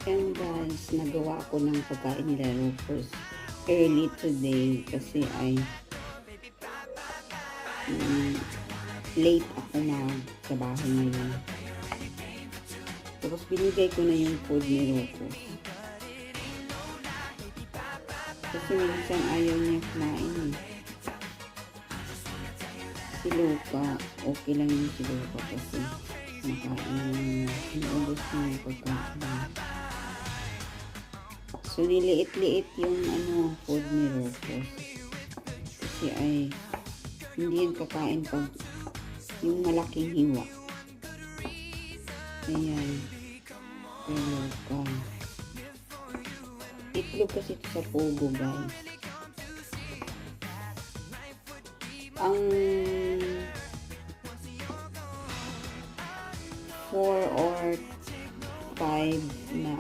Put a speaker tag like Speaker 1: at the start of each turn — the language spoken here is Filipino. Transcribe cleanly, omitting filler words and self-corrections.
Speaker 1: Yan guys, nagawa ko ng pagkain nila Rufus early today kasi ay late ako magtrabaho ngayon. Tapos binigay ko na yung food ni Rufus. Kasi minsan ayaw niya kumain eh. Si Luca, okay lang yung si Luca kasi makain niya. Inubos niya yung pagkain. So, niliit-liit yung food ni Rufus. Kasi ay hindi yan kakain pag yung malaking hiwa. Ayan. Pero ka. Itlog kasi ito sa pugo, guys. Ang 4 or 5 na